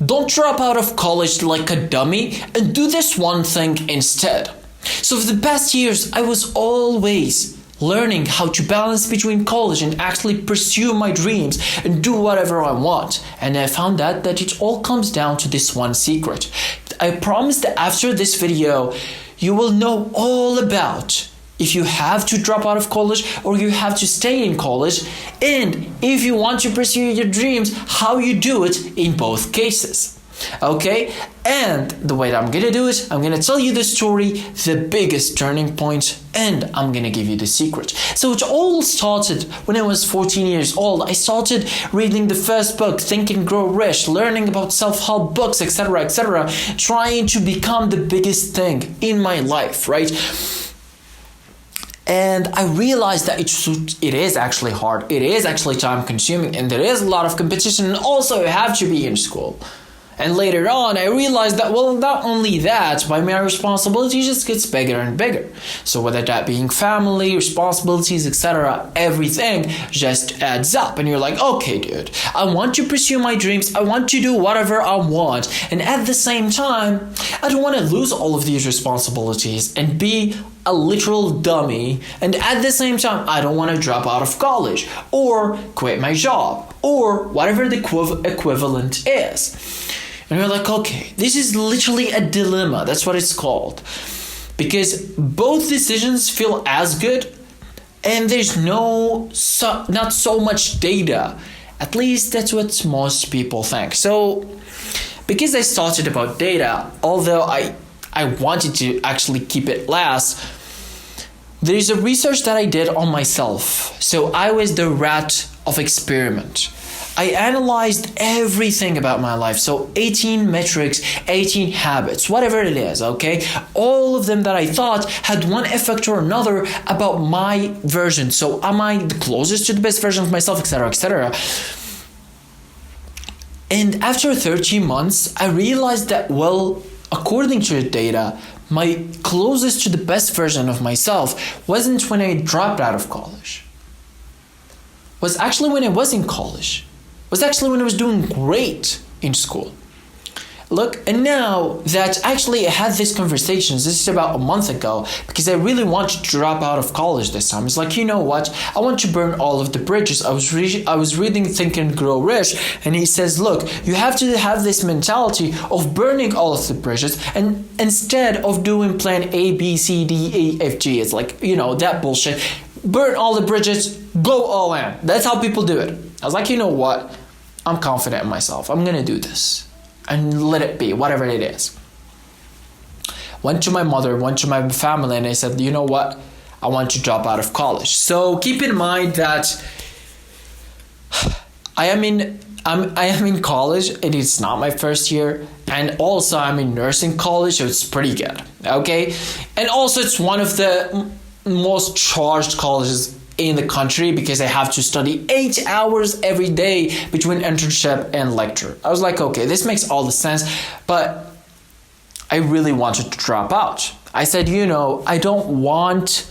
Don't drop out of college like a dummy and do this one thing instead. So for the past years, I was always learning how to balance between college and actually pursue my dreams and do whatever I want. And I found out that it all comes down to this one secret. I promise that after this video, you will know all about if you have to drop out of college or you have to stay in college, and if you want to pursue your dreams, how you do it in both cases. Okay, and the way that I'm gonna do it, I'm gonna tell you the story, the biggest turning point, and I'm gonna give you the secret. So it all started when I was 14 years old. I started reading the first book, Think and Grow Rich, learning about self-help books, etc., trying to become the biggest thing in my life, right? And I realized that it is actually hard, it is actually time consuming, and there is a lot of competition, and also you have to be in school. And later on, I realized that, well, not only that, but my responsibility just gets bigger and bigger. So whether that being family, responsibilities, etc., everything just adds up. And you're like, okay, dude, I want to pursue my dreams. I want to do whatever I want. And at the same time, I don't want to lose all of these responsibilities and be a literal dummy. And at the same time, I don't want to drop out of college or quit my job or whatever the equivalent is. And you're like, okay, this is literally a dilemma. That's what it's called. Because both decisions feel as good, and there's not so much data. At least that's what most people think. So, because I started about data, although I wanted to actually keep it last, there is a research that I did on myself. So I was the rat of experiment. I analyzed everything about my life. So 18 metrics, 18 habits, whatever it is, okay? All of them that I thought had one effect or another about my version. So am I the closest to the best version of myself, etc., etc.? And after 13 months, I realized that, well, according to the data, my closest to the best version of myself wasn't when I dropped out of college. Was actually when I was in college. Was actually when I was doing great in school. Look, and now that actually I had these conversations, this is about a month ago, because I really wanted to drop out of college this time. It's like, you know what? I want to burn all of the bridges. I was reading Think and Grow Rich, and he says, look, you have to have this mentality of burning all of the bridges, and instead of doing plan A, B, C, D, E, F, G, it's like, you know, that bullshit. Burn all the bridges, go all in. That's how people do it. I was like, you know what? I'm confident in myself. I'm going to do this. And let it be, whatever it is. Went to my mother, went to my family, and I said, you know what? I want to drop out of college. So keep in mind that I am in college, and it's not my first year. And also I'm in nursing college, so it's pretty good. Okay? And also it's one of the most charged colleges in the country because I have to study 8 hours every day between internship and lecture. I was like, okay, this makes all the sense, but I really wanted to drop out. I said, you know, I don't want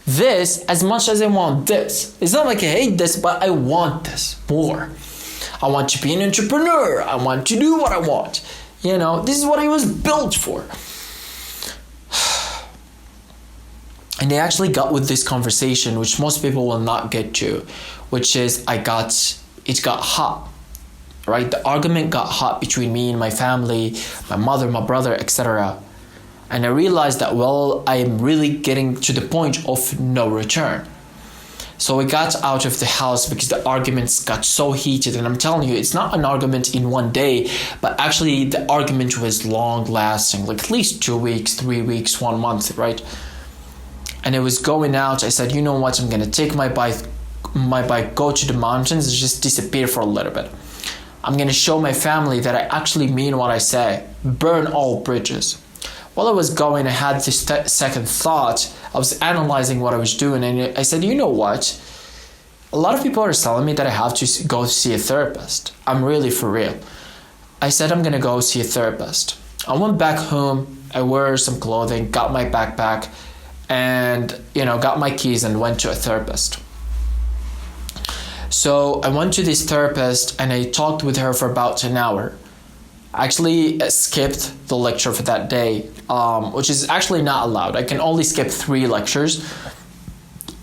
this as much as I want this. It's not like I hate this, but I want this more. I want to be an entrepreneur. I want to do what I want. You know, this is what I was built for. And I actually got with this conversation, which most people will not get to, which is it got hot, right? The argument got hot between me and my family, my mother, my brother, etc. And I realized that, well, I am really getting to the point of no return. So I got out of the house because the arguments got so heated. And I'm telling you, it's not an argument in one day, but actually the argument was long lasting, like at least 2 weeks, 3 weeks, 1 month, right? And I was going out. I said, you know what? I'm going to take my bike, go to the mountains and just disappear for a little bit. I'm going to show my family that I actually mean what I say. Burn all bridges. While I was going, I had this second thought. I was analyzing what I was doing, and I said, you know what? A lot of people are telling me that I have to go see a therapist. I'm really for real. I said, I'm going to go see a therapist. I went back home. I wore some clothing, got my backpack, and, you know, got my keys and went to a therapist. So I went to this therapist and I talked with her for about an hour. actually skipped the lecture for that day, which is actually not allowed. I can only skip 3 lectures,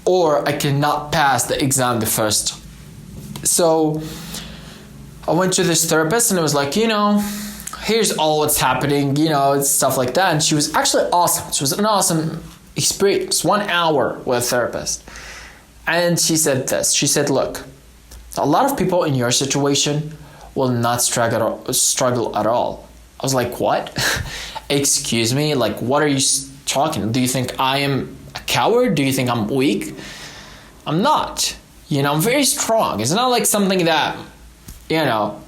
or I cannot pass the exam the first. So I went to this therapist and it was like, here's all what's happening, stuff like that. And she was actually awesome. She was an awesome experience, 1 hour with a therapist. And she said this, she said, look, a lot of people in your situation will not struggle at all. I was like, what? Excuse me? Like, what are you talking? Do you think I am a coward? Do you think I'm weak? I'm not. I'm very strong. It's not like something that,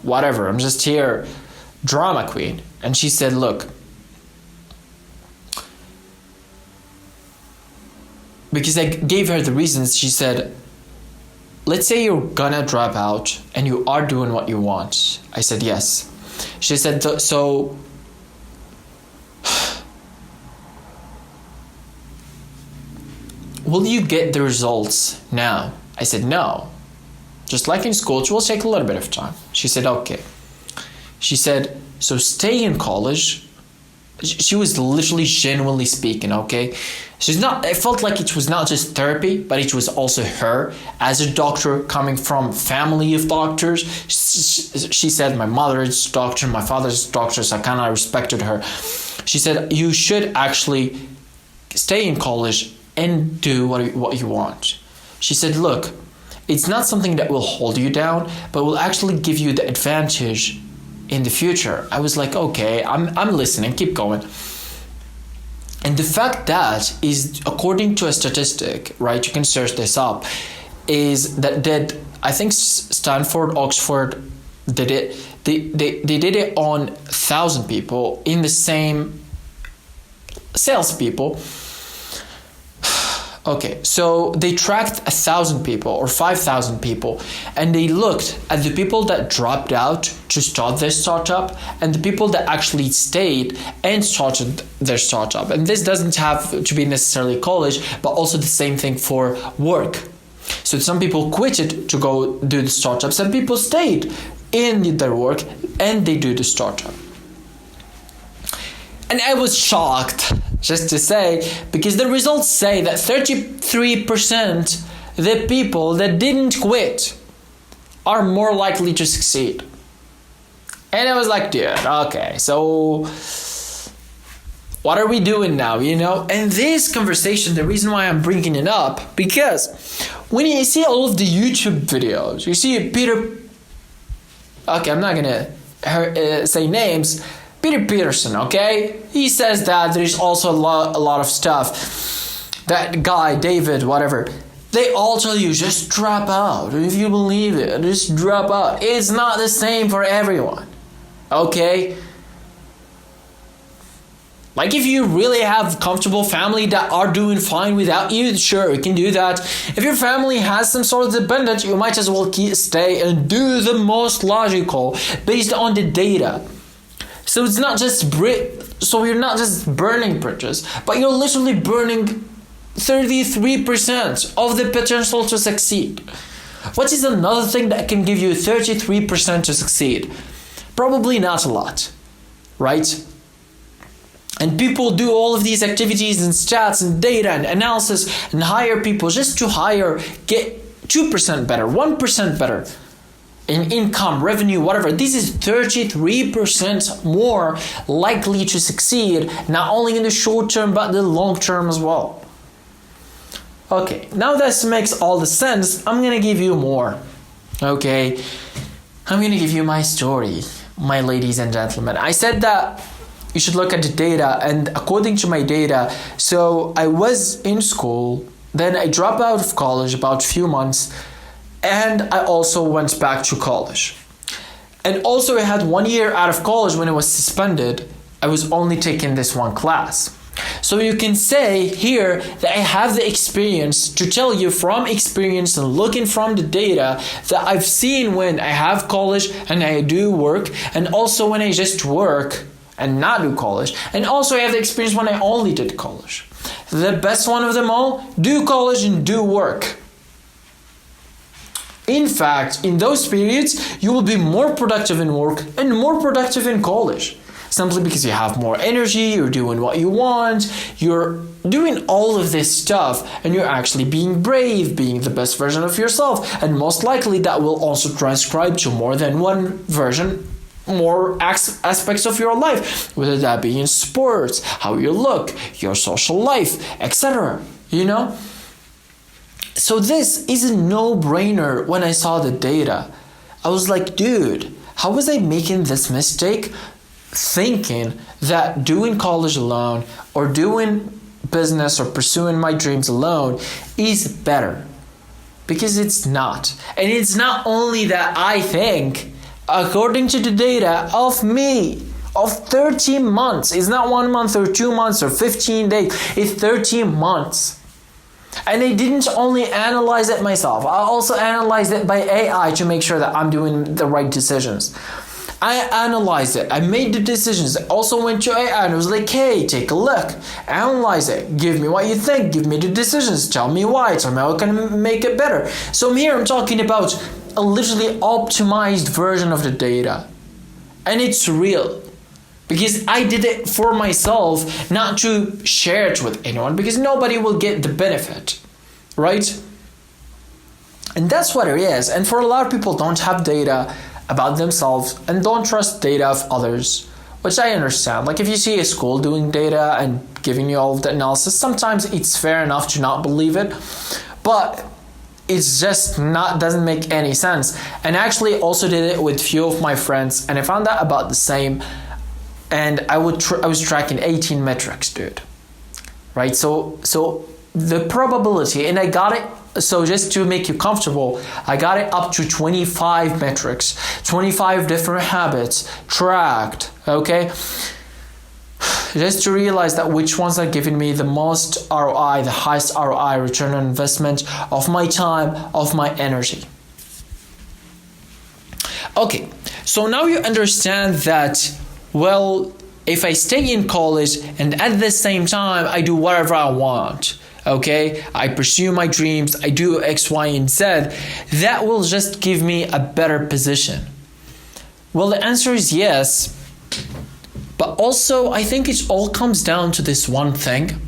whatever. I'm just here, drama queen. And she said, look, because I gave her the reasons, she said, let's say you're gonna drop out and you are doing what you want. I said, yes. She said, so will you get the results now? I said, no. Just like in school, it will take a little bit of time. She said, okay. She said, so stay in college. She was literally genuinely speaking, okay? I felt like it was not just therapy, but it was also her as a doctor coming from family of doctors. She said, my mother is a doctor, my father's a doctor, so I kind of respected her. She said, you should actually stay in college and do what you want. She said, look, it's not something that will hold you down, but will actually give you the advantage in the future. I was like, okay, I'm listening, keep going. And the fact that is, according to a statistic, right, you can search this up, is that I think Stanford, Oxford did it, they did it on 1,000 people in the same salespeople. Okay, so they tracked 1,000 people or 5,000 people, and they looked at the people that dropped out to start their startup and the people that actually stayed and started their startup. And this doesn't have to be necessarily college, but also the same thing for work. So some people quitted to go do the startup, some people stayed in their work and they do the startup. And I was shocked, just to say, because the results say that 33% the people that didn't quit are more likely to succeed. And I was like, dude, okay, so what are we doing now, And this conversation, the reason why I'm bringing it up, because when you see all of the YouTube videos, you see I'm not gonna say names, Peter Peterson, okay? He says that there's also a lot of stuff. That guy, David, whatever, they all tell you, just drop out. If you believe it, just drop out. It's not the same for everyone, okay? Like, if you really have comfortable family that are doing fine without you, sure, you can do that. If your family has some sort of dependent, you might as well stay and do the most logical based on the data. So it's not just so you're not just burning bridges, but you're literally burning 33% of the potential to succeed. What is another thing that can give you 33% to succeed? Probably not a lot, right? And people do all of these activities and stats and data and analysis and hire people just to get 2% better, 1% better in income, revenue, whatever. This is 33% more likely to succeed, not only in the short term, but the long term as well. Okay, now this makes all the sense. I'm gonna give you more. Okay, I'm gonna give you my story, my ladies and gentlemen. I said that you should look at the data, and according to my data, so I was in school, then I dropped out of college about a few months, and I also went back to college. And also I had 1 year out of college when I was suspended. I was only taking this one class. So you can say here that I have the experience to tell you from experience and looking from the data that I've seen when I have college and I do work, and also when I just work and not do college. And also I have the experience when I only did college. The best one of them all, do college and do work. In fact, in those periods, you will be more productive in work and more productive in college. Simply because you have more energy, you're doing what you want, you're doing all of this stuff, and you're actually being brave, being the best version of yourself. And most likely that will also transcribe to more than one version, more aspects of your life, whether that be in sports, how you look, your social life, etc. You know? So this is a no-brainer when I saw the data. I was like, dude, how was I making this mistake? Thinking that doing college alone or doing business or pursuing my dreams alone is better, because it's not. And it's not only that I think, according to the data of me, of 13 months, it's not 1 month or 2 months or 15 days, it's 13 months. And I didn't only analyze it myself, I also analyzed it by AI to make sure that I'm doing the right decisions. I analyzed it. I made the decisions. I also went to AI and I was like, hey, take a look. Analyze it. Give me what you think. Give me the decisions. Tell me why. Tell me how I can make it better. So here I'm talking about a literally optimized version of the data. And it's real. Because I did it for myself, not to share it with anyone, because nobody will get the benefit. Right? And that's what it is. And for a lot of people don't have data about themselves and don't trust data of others, which I understand. Like if you see a school doing data and giving you all of the analysis, sometimes it's fair enough to not believe it, but it's just doesn't make any sense. And I actually also did it with few of my friends, and I found out about the same. And I was tracking 18 metrics, dude. Right? So the probability, and I got it. So just to make you comfortable, I got it up to 25 metrics, 25 different habits tracked, okay? Just to realize that which ones are giving me the most ROI, the highest ROI, return on investment of my time, of my energy. Okay, so now you understand that, well, if I stay in college and at the same time I do whatever I want, okay, I pursue my dreams, I do X, Y, and Z, that will just give me a better position. Well, the answer is yes, but also I think it all comes down to this one thing,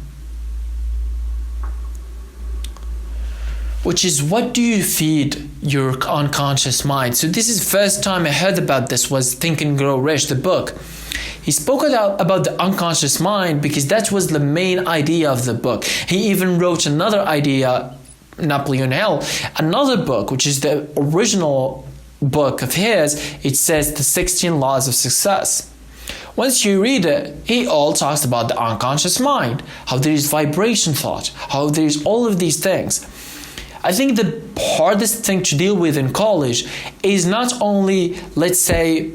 which is, what do you feed your unconscious mind? So this is the first time I heard about this was Think and Grow Rich, the book. He spoke about the unconscious mind because that was the main idea of the book. He even wrote another idea, Napoleon Hill, another book, which is the original book of his. It says The 16 Laws of Success. Once you read it, he all talks about the unconscious mind, how there is vibration thought, how there is all of these things. I think the hardest thing to deal with in college is not only, let's say,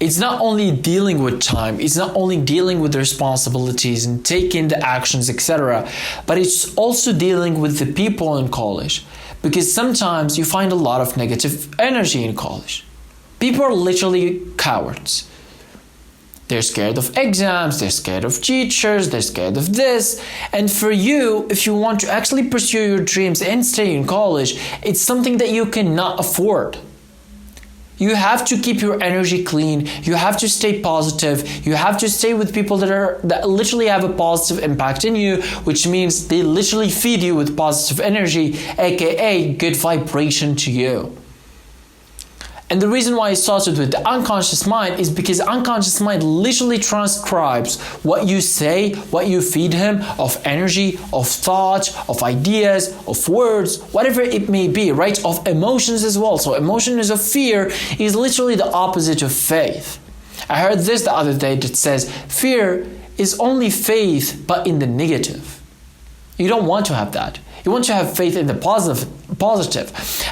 it's not only dealing with time, it's not only dealing with the responsibilities and taking the actions, etc., but it's also dealing with the people in college. Because sometimes you find a lot of negative energy in college. People are literally cowards. They're scared of exams, they're scared of teachers, they're scared of this. And for you, if you want to actually pursue your dreams and stay in college, it's something that you cannot afford. You have to keep your energy clean. You have to stay positive. You have to stay with people that literally have a positive impact in you, which means they literally feed you with positive energy, aka good vibration to you. And the reason why I started with the unconscious mind is because the unconscious mind literally transcribes what you say, what you feed him of energy, of thought, of ideas, of words, whatever it may be, right? Of emotions as well. So emotions of fear is literally the opposite of faith. I heard this the other day that says fear is only faith, but in the negative. You don't want to have that. You want to have faith in the positive.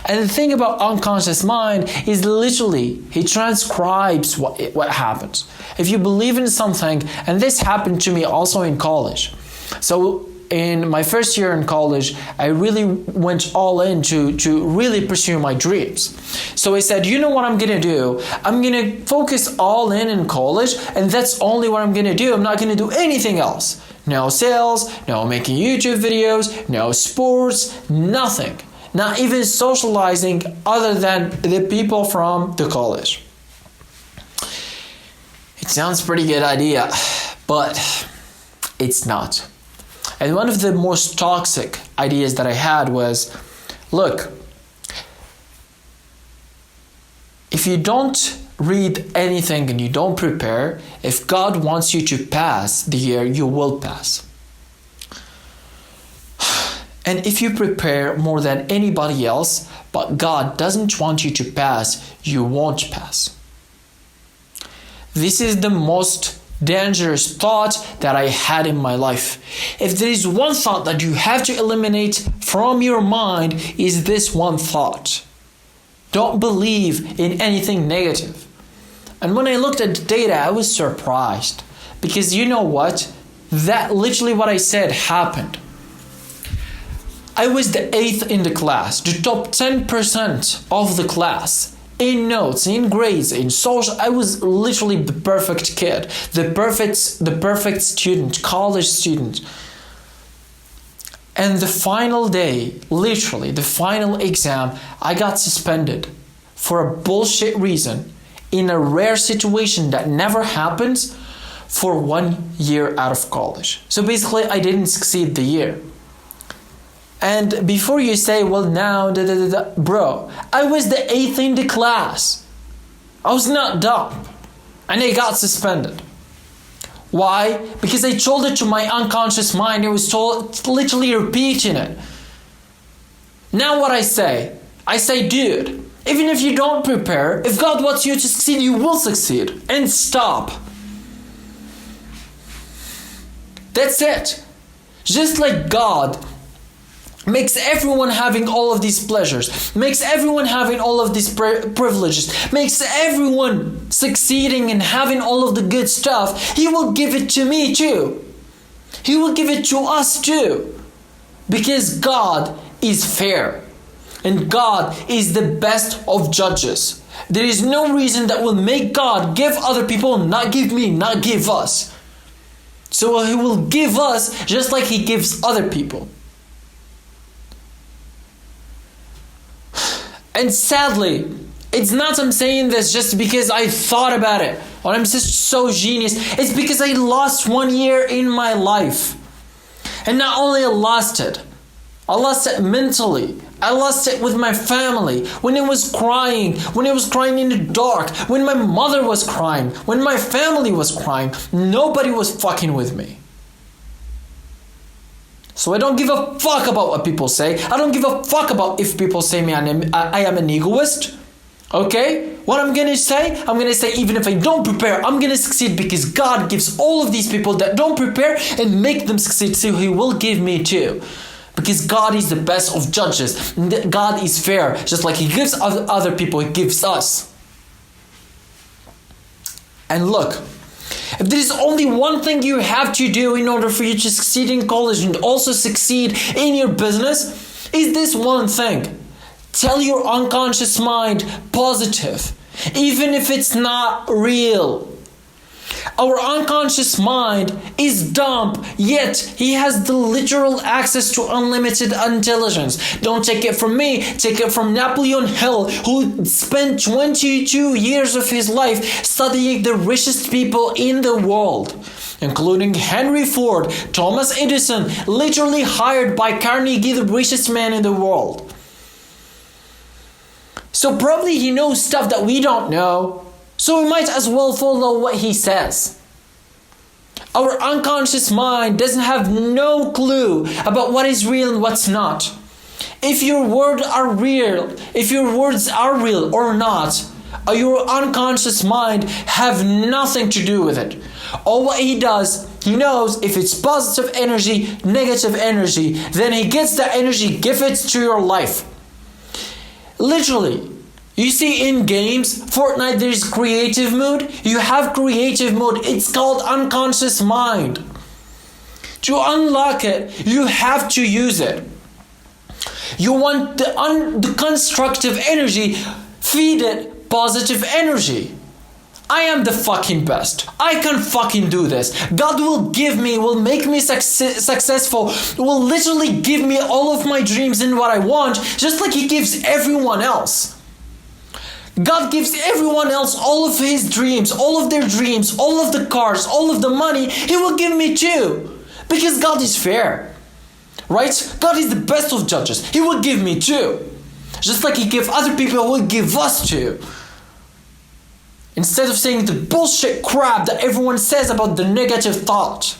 And the thing about unconscious mind is literally, he transcribes what happens. If you believe in something, and this happened to me also in college. So in my first year in college, I really went all in to really pursue my dreams. So I said, you know what I'm going to do? I'm going to focus all in college, and that's only what I'm going to do. I'm not going to do anything else. No sales, no making YouTube videos, no sports, nothing. not even socializing other than the people from the college. It sounds pretty good idea, but it's not. And one of the most toxic ideas that I had was, look, if you don't read anything and you don't prepare, if God wants you to pass the year, you will pass. And if you prepare more than anybody else, but God doesn't want you to pass, you won't pass. This is the most dangerous thought that I had in my life. If there is one thought that you have to eliminate from your mind, is this one thought. Don't believe in anything negative. And when I looked at the data, I was surprised. Because you know what? That literally what I said happened. I was the 8th in the class, the top 10% of the class. In notes, in grades, in social, I was literally the perfect kid, the perfect student, college student. And the final day, literally the final exam, I got suspended for a bullshit reason in a rare situation that never happens for 1 year out of college. So basically, I didn't succeed the year. And before you say, well, now, bro, I was the 8th in the class. I was not dumb. And I got suspended. Why? Because I told it to my unconscious mind. I was literally repeating it. Now what I say, dude, even if you don't prepare, if God wants you to succeed, you will succeed. And stop. That's it. Just like God makes everyone having all of these pleasures, makes everyone having all of these privileges, makes everyone succeeding and having all of the good stuff, He will give it to me too. He will give it to us too. Because God is fair. And God is the best of judges. There is no reason that will make God give other people, not give me, not give us. So He will give us just like He gives other people. And sadly, it's not I'm saying this just because I thought about it or I'm just so genius. It's because I lost 1 year in my life. And not only I lost it mentally. I lost it with my family. When I was crying in the dark, when my mother was crying, when my family was crying, nobody was fucking with me. So I don't give a fuck about what people say. I don't give a fuck about if people say I am an egoist. Okay? What I'm going to say even if I don't prepare, I'm going to succeed because God gives all of these people that don't prepare and make them succeed. So He will give me too. Because God is the best of judges. God is fair. Just like He gives other people, He gives us. And look, if there is only one thing you have to do in order for you to succeed in college and also succeed in your business, is this one thing. Tell your unconscious mind positive, even if it's not real. Our unconscious mind is dumb, yet he has the literal access to unlimited intelligence. Don't take it from me, take it from Napoleon Hill, who spent 22 years of his life studying the richest people in the world, including Henry Ford, Thomas Edison, literally hired by Carnegie, the richest man in the world. So probably he knows stuff that we don't know. So we might as well follow what he says. Our unconscious mind doesn't have no clue about what is real and what's not. If your words are real or not, your unconscious mind have nothing to do with it. All what he does, he knows if it's positive energy, negative energy, then he gets that energy, give it to your life. Literally. You see in games, Fortnite, there's creative mode. You have creative mode. It's called unconscious mind. To unlock it, you have to use it. You want the constructive energy, feed it positive energy. I am the fucking best. I can fucking do this. God will give me, will make me successful, will literally give me all of my dreams and what I want, just like He gives everyone else. God gives everyone else all of His dreams, all of their dreams, all of the cars, all of the money. He will give me too. Because God is fair. Right? God is the best of judges. He will give me too. Just like He gave other people, He will give us too. Instead of saying the bullshit crap that everyone says about the negative thought.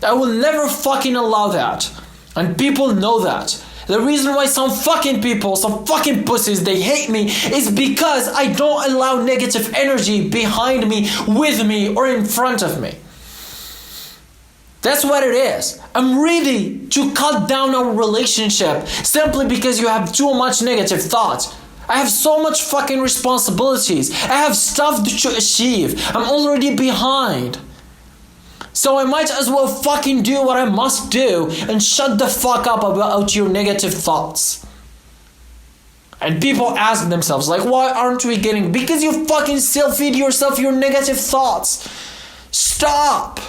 I will never fucking allow that. And people know that. The reason why some fucking people, some fucking pussies, they hate me is because I don't allow negative energy behind me, with me, or in front of me. That's what it is. I'm ready to cut down our relationship simply because you have too much negative thoughts. I have so much fucking responsibilities. I have stuff to achieve. I'm already behind. So I might as well fucking do what I must do and shut the fuck up about your negative thoughts. And people ask themselves, like, why aren't we getting... Because you fucking still feed yourself your negative thoughts. Stop.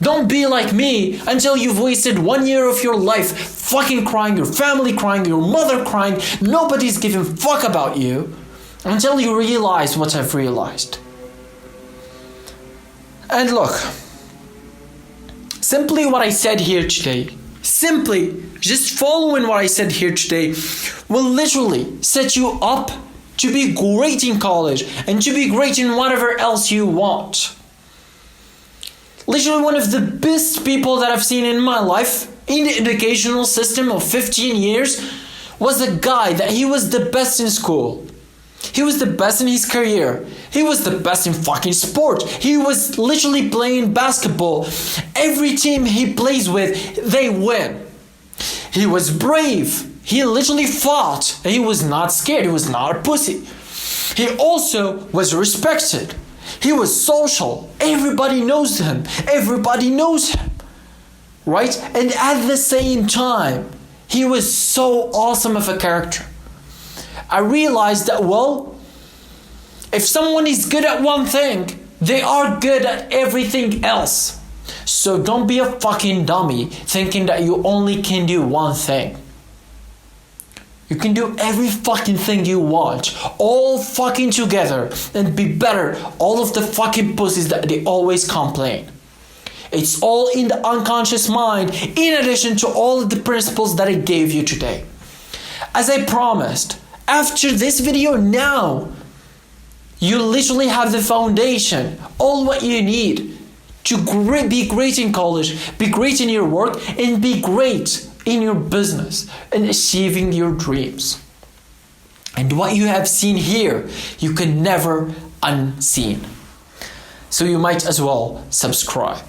Don't be like me until you've wasted 1 year of your life fucking crying, your family crying, your mother crying. Nobody's giving a fuck about you until you realize what I've realized. And look, simply what I said here today, simply just following what I said here today will literally set you up to be great in college and to be great in whatever else you want. Literally one of the best people that I've seen in my life in the educational system of 15 years was a guy that he was the best in school. He was the best in his career. He was the best in fucking sport. He was literally playing basketball. Every team he plays with, they win. He was brave. He literally fought. He was not scared. He was not a pussy. He also was respected. He was social. Everybody knows him. Everybody knows him. Right? And at the same time, he was so awesome of a character. I realized that, well, if someone is good at one thing, they are good at everything else. So don't be a fucking dummy thinking that you only can do one thing. You can do every fucking thing you want, all fucking together, and be better all of the fucking pussies that they always complain. It's all in the unconscious mind, in addition to all of the principles that I gave you today. As I promised, after this video now, you literally have the foundation, all what you need to be great in college, be great in your work, and be great in your business and achieving your dreams. And what you have seen here, you can never unseen. So you might as well subscribe.